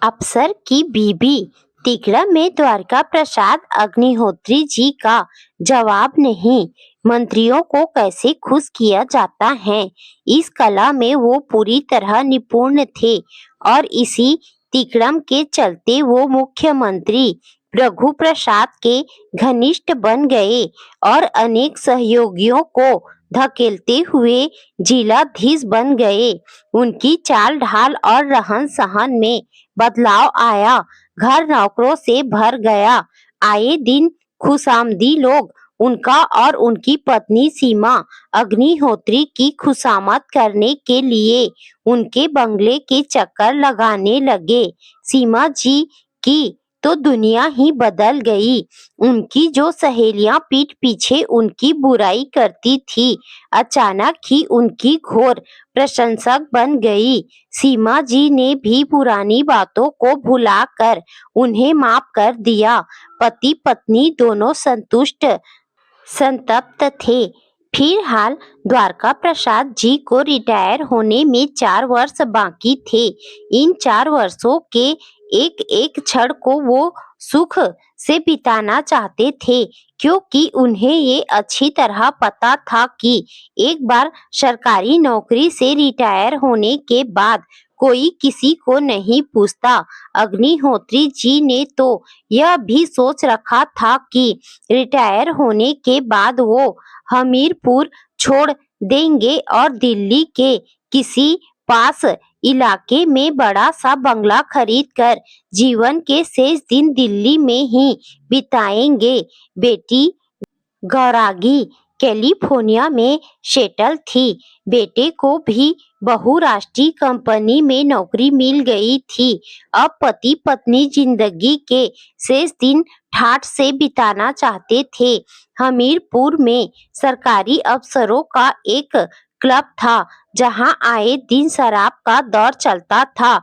अफसर की बीबी तिकड़ा में द्वारका प्रसाद अग्निहोत्री जी का जवाब नहीं। मंत्रियों को कैसे खुश किया जाता है, इस कला में वो पूरी तरह निपुण थे और इसी तिकड़म के चलते वो मुख्यमंत्री रघु प्रसाद के घनिष्ठ बन गए और अनेक सहयोगियों को धकेलते हुए जिलाधीश बन गए। उनकी चाल ढाल और रहन सहन में बदलाव आया। घर नौकरों से भर गया। आए दिन खुशामदी लोग उनका और उनकी पत्नी सीमा अग्निहोत्री की खुशामद करने के लिए उनके बंगले के चक्कर लगाने लगे। सीमा जी की तो दुनिया ही बदल गई। उनकी जो सहेलियां पीठ पीछे उनकी बुराई करती थी, अचानक ही उनकी घोर प्रशंसक बन गई। सीमा जी ने भी पुरानी बातों को भुलाकर उन्हें माफ कर दिया। पति पत्नी दोनों संतुष्ट संतप्त थे। फिलहाल द्वारका प्रसाद जी को रिटायर होने में 4 वर्ष बाकी थे। इन 4 वर्षों के एक एक क्षण को वो सुख से बिताना चाहते थे, क्योंकि उन्हें ये अच्छी तरह पता था कि एक बार सरकारी नौकरी से रिटायर होने के बाद कोई किसी को नहीं पूछता। अग्निहोत्री जी ने तो यह भी सोच रखा था कि रिटायर होने के बाद वो हमीरपुर छोड़ देंगे और दिल्ली के किसी पास इलाके में बड़ा सा बंगला खरीदकर जीवन के शेष दिन दिल्ली में ही बिताएंगे। बेटी गौरागी कैलिफोर्निया में सेटल थी। बेटे को भी बहुराष्ट्रीय कंपनी में नौकरी मिल गई थी। अब पति पत्नी जिंदगी के शेष दिन ठाठ से बिताना चाहते थे। हमीरपुर में सरकारी अफसरों का एक क्लब था, जहां आए दिन शराब का दौर चलता था।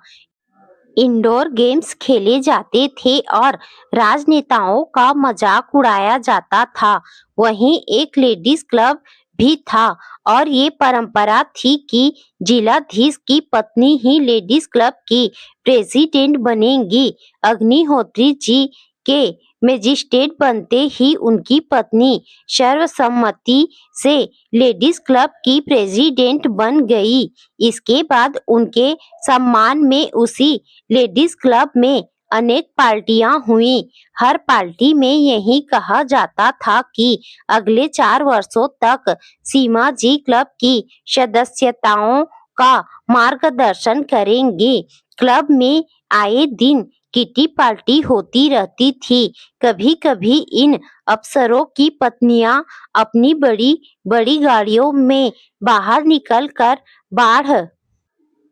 इंडोर गेम्स खेले जाते थे और राजनेताओं का मजाक उड़ाया जाता था। वहीं एक लेडीज क्लब भी था और ये परंपरा थी कि जिलाधीश की पत्नी ही लेडीज क्लब की प्रेसिडेंट बनेगी। अग्निहोत्री जी के मजिस्ट्रेट बनते ही उनकी पत्नी सर्वसम्मति से लेडीज क्लब की प्रेसिडेंट बन गई। इसके बाद उनके सम्मान में उसी लेडीज क्लब में अनेक पार्टियां हुई। हर पार्टी में यही कहा जाता था कि अगले 4 वर्षों तक सीमा जी क्लब की सदस्यताओं का मार्गदर्शन करेंगे। क्लब में आए दिन किटी पार्टी होती रहती थी। कभी कभी इन अफसरों की पत्नियां अपनी बड़ी बड़ी गाड़ियों में बाहर निकलकर बाढ़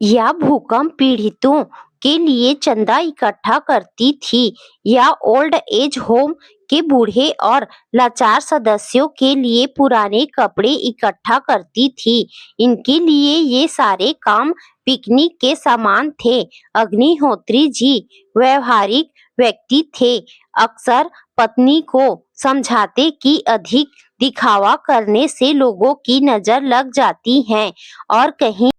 या भूकंप पीड़ितों के लिए चंदा इकट्ठा करती थी या ओल्ड एज होम के बूढ़े और लाचार सदस्यों के लिए पुराने कपड़े इकट्ठा करती थी। इनके लिए ये सारे काम पिकनिक के समान थे। अग्निहोत्री जी व्यवहारिक व्यक्ति थे। अक्सर पत्नी को समझाते कि अधिक दिखावा करने से लोगों की नजर लग जाती है और कहीं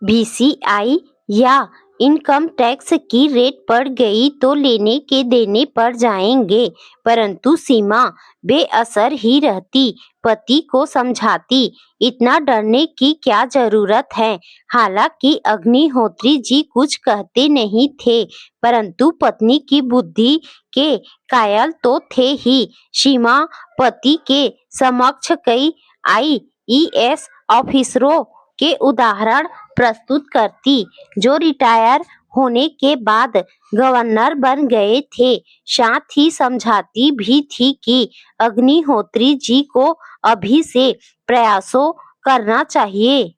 बीसीआई या इनकम टैक्स की रेट बढ़ गई तो लेने के देने पड़ जाएंगे। परंतु सीमा बेअसर ही रहती, पति को समझाती, इतना डरने की क्या जरूरत है। हालांकि अग्निहोत्री जी कुछ कहते नहीं थे, परंतु पत्नी की बुद्धि के कायल तो थे ही। सीमा पति के समक्ष कई आईईएस ऑफिसरों के उदाहरण प्रस्तुत करती, जो रिटायर होने के बाद गवर्नर बन गए थे। साथ ही समझाती भी थी कि अग्निहोत्री जी को अभी से प्रयासों करना चाहिए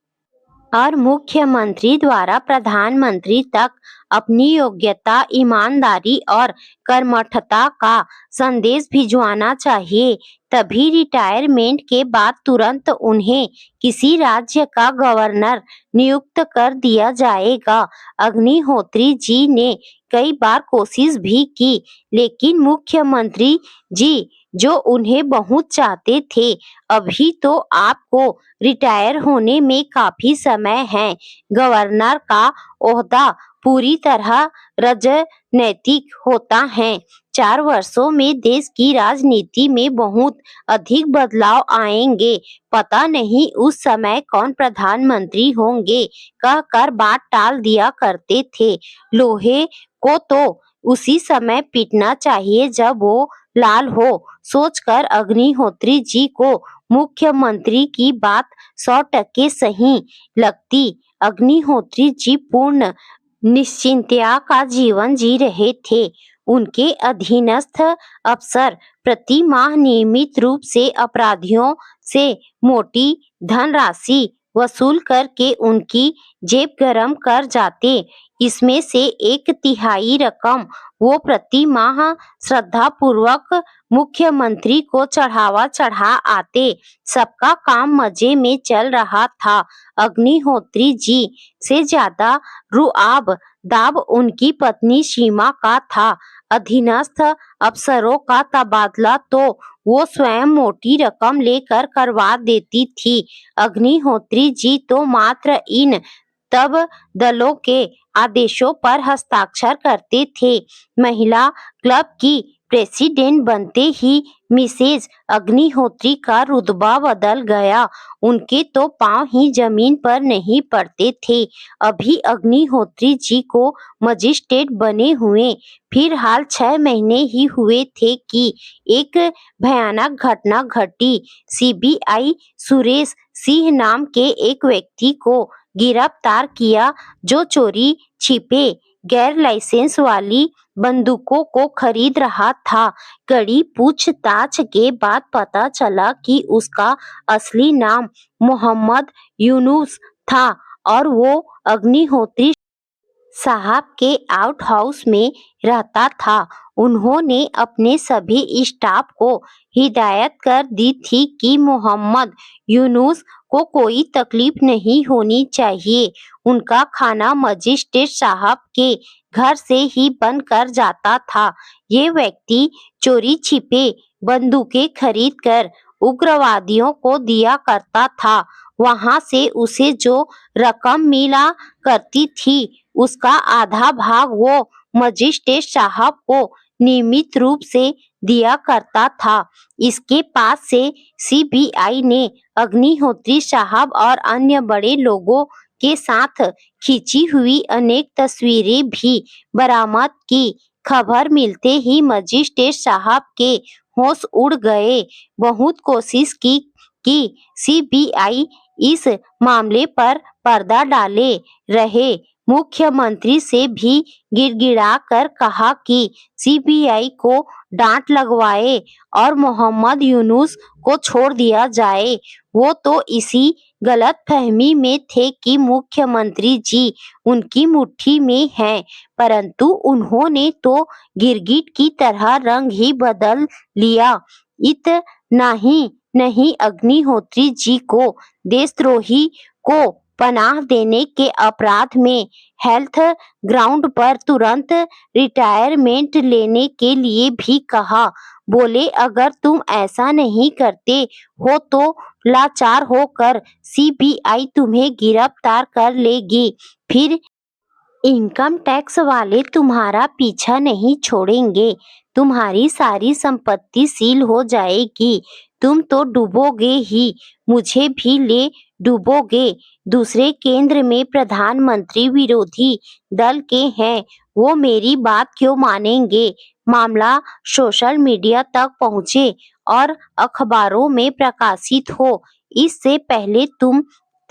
और मुख्यमंत्री द्वारा प्रधानमंत्री तक अपनी योग्यता, ईमानदारी और कर्मठता का संदेश भिजवाना चाहिए। तभी रिटायरमेंट के बाद तुरंत उन्हें किसी राज्य का गवर्नर नियुक्त कर दिया जाएगा। अग्निहोत्री जी ने कई बार कोशिश भी की, लेकिन मुख्यमंत्री जी जो उन्हें बहुत चाहते थे, अभी तो आपको रिटायर होने में काफी समय है, गवर्नर का ओहदा पूरी तरह राजनैतिक होता है। 4 वर्षों में देश की राजनीति में बहुत अधिक बदलाव आएंगे। पता नहीं उस समय कौन प्रधानमंत्री होंगे, कहकर बात टाल दिया करते थे। लोहे को तो उसी समय पीटना चाहिए जब वो लाल हो, सोचकर अग्निहोत्री जी को मुख्यमंत्री की बात 100% सही लगती। अग्निहोत्री जी पूर्ण निश्चिंतता का जीवन जी रहे थे। उनके अधीनस्थ अफसर प्रति माह नियमित रूप से अपराधियों से मोटी धनराशि वसूल करके उनकी जेब गरम कर जाते। इसमें से 1/3 रकम वो प्रति माह श्रद्धापूर्वक मुख्यमंत्री को चढ़ा आते। सबका काम मजे में चल रहा था। अग्निहोत्री जी से ज्यादा रुआब दाब उनकी पत्नी सीमा का था। अधीनस्थ अफसरों का तबादला तो वो स्वयं मोटी रकम लेकर करवा देती थी। अग्निहोत्री जी तो मात्र इन तब दलों के आदेशों पर हस्ताक्षर करते थे। महिला क्लब की प्रेसिडेंट बनते ही मिसेज अग्निहोत्री का रुतबा बदल गया। उनके तो पांव ही जमीन पर नहीं पड़ते थे। अभी अग्निहोत्री जी को मजिस्ट्रेट बने हुए फिलहाल 6 महीने ही हुए थे कि एक भयानक घटना घटी। सीबीआई सुरेश सिंह नाम के एक व्यक्ति को गिरफ्तार किया जो चोरी छिपे गैर लाइसेंस वाली बंदूकों को खरीद रहा था। कड़ी पूछताछ के बाद पता चला कि उसका असली नाम मोहम्मद यूनुस था और वो अग्निहोत्री साहब के आउट हाउस में रहता था। उन्होंने अपने सभी स्टाफ को हिदायत कर दी थी कि मोहम्मद यूनुस को कोई तकलीफ नहीं होनी चाहिए। उनका खाना मजिस्ट्रेट साहब के घर से ही बन कर जाता था। ये व्यक्ति चोरी छिपे बंदूकें खरीद कर उग्रवादियों को दिया करता था। वहां से उसे जो रकम मिला करती थी उसका आधा भाग वो मजिस्ट्रेट साहब को नियमित रूप से दिया करता था। इसके पास से सीबीआई ने अग्निहोत्री साहब और अन्य बड़े लोगों के साथ खींची हुई अनेक तस्वीरें भी बरामद की। खबर मिलते ही मजिस्ट्रेट साहब के होश उड़ गए। बहुत कोशिश की कि सीबीआई इस मामले पर पर्दा डाले रहे। मुख्यमंत्री से भी गिड़गिड़ा कर कहा कि सीबीआई को डांट लगवाए और मोहम्मद यूनुस को छोड़ दिया जाए। वो तो इसी गलतफहमी में थे कि मुख्यमंत्री जी उनकी मुट्ठी में हैं, परंतु उन्होंने तो गिरगिट की तरह रंग ही बदल लिया। इतना ही नहीं, अग्निहोत्री जी को देशद्रोही को पनाह देने के अपराध में हेल्थ ग्राउंड पर तुरंत रिटायरमेंट लेने के लिए भी कहा। बोले अगर तुम ऐसा नहीं करते हो तो लाचार होकर सीबीआई तुम्हें गिरफ्तार कर लेगी। फिर इनकम टैक्स वाले तुम्हारा पीछा नहीं छोड़ेंगे। तुम्हारी सारी संपत्ति सील हो जाएगी। तुम तो डूबोगे ही, मुझे भी ले डूबोगे। दूसरे केंद्र में प्रधानमंत्री विरोधी दल के हैं, वो मेरी बात क्यों मानेंगे। मामला सोशल मीडिया तक पहुंचे और अखबारों में प्रकाशित हो, इससे पहले तुम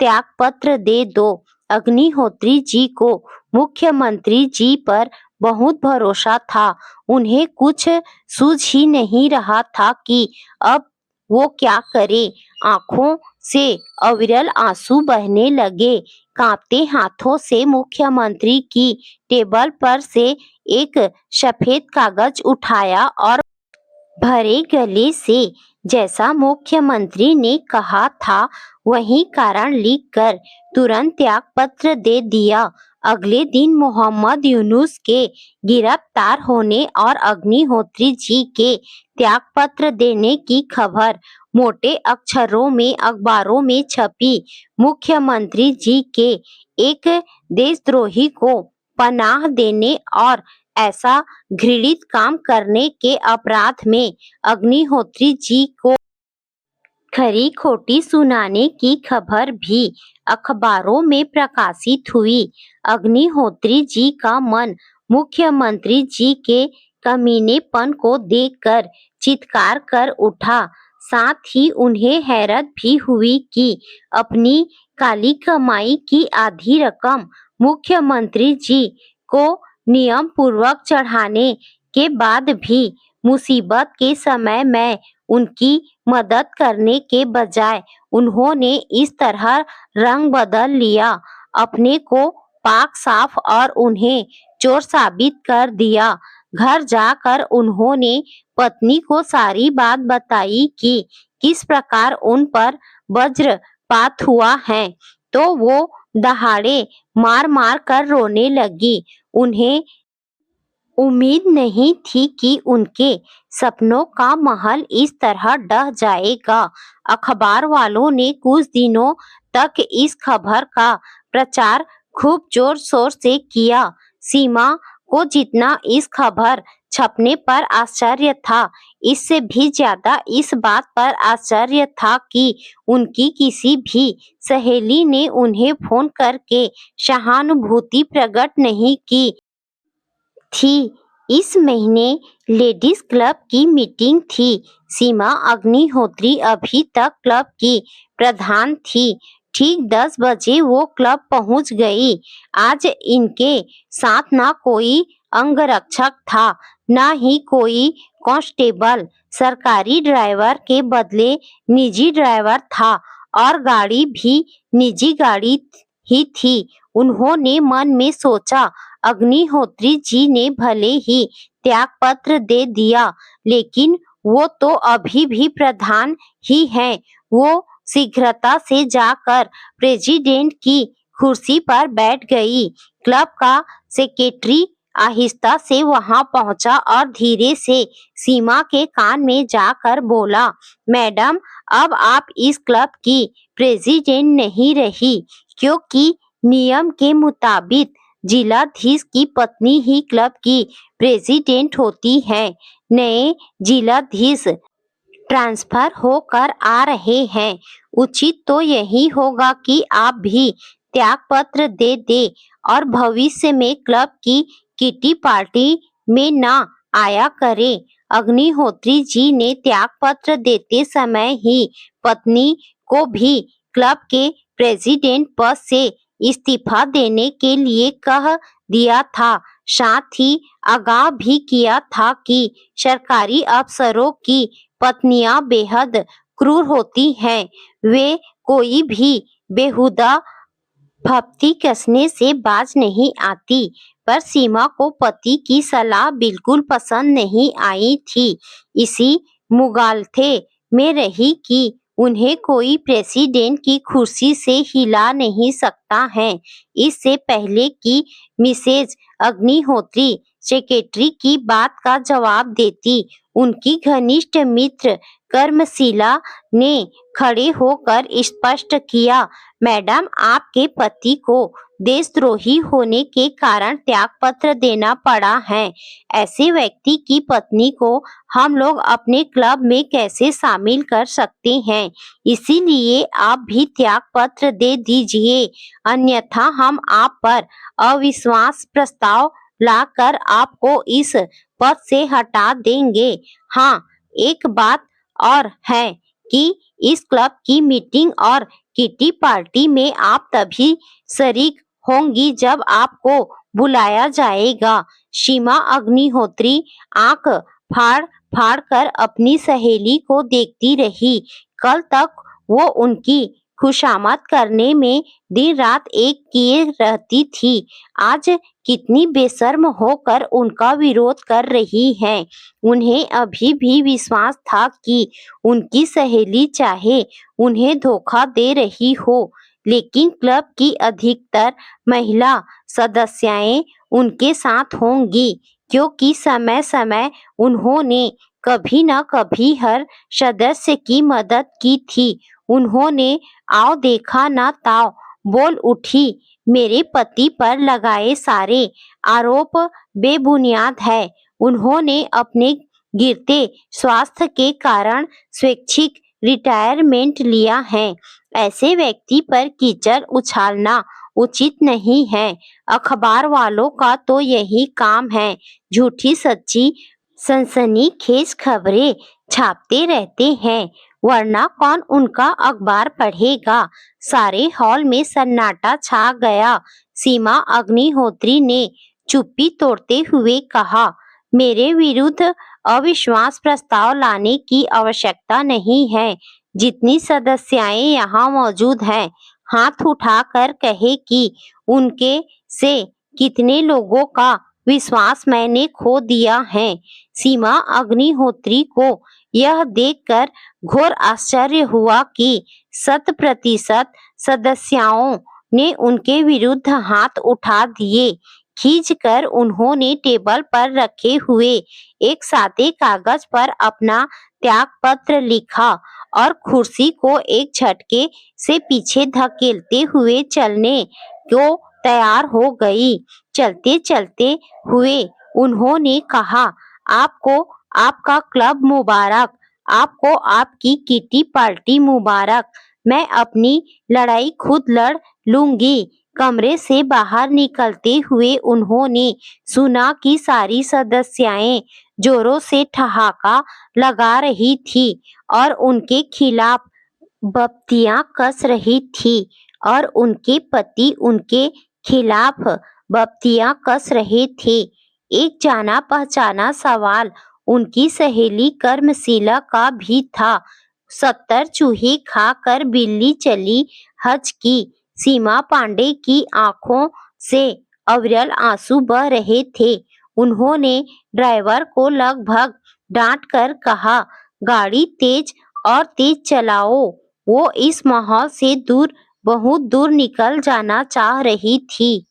त्यागपत्र दे दो। अग्निहोत्री जी को मुख्यमंत्री जी पर बहुत भरोसा था। उन्हें कुछ सूझ ही नहीं रहा था कि अब वो क्या करे। आंखों से अविरल आंसू बहने लगे। कांपते हाथों से मुख्यमंत्री की टेबल पर से एक सफेद कागज उठाया और भरे गले से जैसा मुख्यमंत्री ने कहा था वही कारण लिखकर तुरंत त्यागपत्र दे दिया। अगले दिन मोहम्मद यूनुस के गिरफ्तार होने और अग्निहोत्री जी के त्यागपत्र देने की खबर मोटे अक्षरों में अखबारों में छपी। मुख्यमंत्री जी के एक देशद्रोही को पनाह देने और ऐसा घृणित काम करने के अपराध में अग्निहोत्री जी को खरी खोटी सुनाने की खबर भी अखबारों में प्रकाशित हुई। अग्निहोत्री जी का मन मुख्यमंत्री जी के कमीनेपन को देखकर चित्कार कर उठा। साथ ही उन्हें हैरत भी हुई कि अपनी काली कमाई की आधी रकम मुख्यमंत्री जी को नियम पूर्वक चढ़ाने के बाद भी मुसीबत के समय में उनकी मदद करने के बजाय उन्होंने इस तरह रंग बदल लिया, अपने को पाक साफ और उन्हें चोर साबित कर दिया। घर जाकर उन्होंने पत्नी को सारी बात बताई कि किस प्रकार उन पर वज्रपात हुआ है, तो वो दहाड़े मार मार कर रोने लगी। उन्हें उम्मीद नहीं थी कि उनके सपनों का महल इस तरह ढह जाएगा। अखबार वालों ने कुछ दिनों तक इस खबर का प्रचार खूब जोर शोर से किया। सीमा को जितना इस खबर छपने पर आश्चर्य था, इससे भी ज्यादा इस बात पर आश्चर्य था कि उनकी किसी भी सहेली ने उन्हें फोन करके सहानुभूति प्रकट नहीं की थी। इस महीने लेडीज क्लब की मीटिंग थी। सीमा अग्निहोत्री अभी तक क्लब की प्रधान थी। ठीक 10 बजे वो क्लब पहुंच गई। आज इनके साथ ना कोई अंगरक्षक था, ना ही कोई कांस्टेबल। सरकारी ड्राइवर के बदले निजी ड्राइवर था और गाड़ी भी निजी गाड़ी ही थी। उन्होंने मन में सोचा, अग्निहोत्री जी ने भले ही त्याग पत्र दे दिया, लेकिन वो तो अभी भी प्रधान ही हैं। वो शीघ्रता से जाकर प्रेसिडेंट की कुर्सी पर बैठ गई। क्लब का सेक्रेटरी आहिस्ता से वहां पहुंचा और धीरे से सीमा के कान में जाकर बोला, मैडम, अब आप इस क्लब की प्रेसिडेंट नहीं रही, क्योंकि नियम के मुताबिक जिलाधीश की पत्नी ही क्लब की प्रेसिडेंट होती है। नए जिलाधीश ट्रांसफर होकर आ रहे हैं। उचित तो यही होगा कि आप भी त्याग पत्र दे दे और भविष्य में क्लब की किटी पार्टी में ना आया करें। अग्निहोत्री जी ने त्याग पत्र देते समय ही पत्नी को भी क्लब के प्रेसिडेंट पद से इस्तीफा देने के लिए कह दिया था। साथ ही आगाह भी किया था कि सरकारी अफसरों की पत्नियां बेहद क्रूर होती हैं। वे कोई भी बेहुदा फप्ती कसने से बाज नहीं आती। पर सीमा को पति की सलाह बिल्कुल पसंद नहीं आई थी। इसी मुगालथे में रही कि उन्हें कोई प्रेसिडेंट की कुर्सी से हिला नहीं सकता है। इससे पहले कि मिसेज अग्निहोत्री सेक्रेटरी की बात का जवाब देती, उनकी घनिष्ठ मित्र कर्मशिला ने खड़े होकर स्पष्ट किया, मैडम, आपके पति को देशद्रोही होने के कारण त्याग पत्र देना पड़ा है। ऐसे व्यक्ति की पत्नी को हम लोग अपने क्लब में कैसे शामिल कर सकते हैं? इसीलिए आप भी त्याग पत्र दे दीजिए, अन्यथा हम आप पर अविश्वास प्रस्ताव लाकर आपको इस पद से हटा देंगे। हाँ, एक बात और है कि इस क्लब की मीटिंग और किटी पार्टी में आप तभी शरीक होंगी जब आपको बुलाया जाएगा। सीमा अग्निहोत्री आंख फाड़ फाड़ कर अपनी सहेली को देखती रही। कल तक वो उनकी खुशामद करने में दिन रात एक किए रहती थी। आज कितनी बेशर्म होकर उनका विरोध कर रही है। उन्हें अभी भी विश्वास था कि उनकी सहेली चाहे उन्हें धोखा दे रही हो, लेकिन क्लब की अधिकतर महिला सदस्याएं उनके साथ होंगी, क्योंकि समय समय उन्होंने कभी न कभी हर सदस्य की मदद की थी। उन्होंने आओ देखा न ताओ बोल उठी, मेरे पति पर लगाए सारे आरोप बेबुनियाद है। उन्होंने अपने गिरते स्वास्थ्य के कारण स्वैच्छिक रिटायरमेंट लिया है। ऐसे व्यक्ति पर कीचड़ उछालना उचित नहीं है। अखबार वालों का तो यही काम है, झूठी सच्ची सनसनीखेज खबरें छापते रहते हैं, वरना कौन उनका अखबार पढ़ेगा। सारे हॉल में सन्नाटा छा गया। सीमा अग्निहोत्री ने चुप्पी तोड़ते हुए कहा, मेरे विरुद्ध अविश्वास प्रस्ताव लाने की आवश्यकता नहीं है। जितनी सदस्याएं यहाँ मौजूद हैं, हाथ उठाकर कहे कि उनके से कितने लोगों का विश्वास मैंने खो दिया है। सीमा अग्निहोत्री को यह देखकर घोर आश्चर्य हुआ कि 100% सदस्याओं ने उनके विरुद्ध हाथ उठा दिए। खींचकर उन्होंने टेबल पर रखे हुए एक सादे कागज पर अपना त्याग पत्र लिखा और कुर्सी को एक झटके से पीछे धकेलते हुए चलने को तैयार हो गई। चलते चलते हुए उन्होंने कहा, आपको आपका क्लब मुबारक, आपको आपकी किटी पार्टी मुबारक। मैं अपनी लड़ाई खुद लड़ लूंगी। कमरे से बाहर निकलते हुए उन्होंने सुना कि सारी सदस्याएं जोरों से ठहाका लगा रही थी और उनके खिलाफ बत्तियां कस रही थी और उनके पति उनके खिलाफ बत्तियां कस रहे थे। एक जाना पहचाना सवाल उनकी सहेली कर्मशीला का भी था। 70 चूहे खाकर बिल्ली चली हज की। सीमा पांडे की आंखों से अविरल आंसू बह रहे थे। उन्होंने ड्राइवर को लगभग डांट कर कहा, गाड़ी तेज और तेज चलाओ। वो इस माहौल से दूर, बहुत दूर निकल जाना चाह रही थी।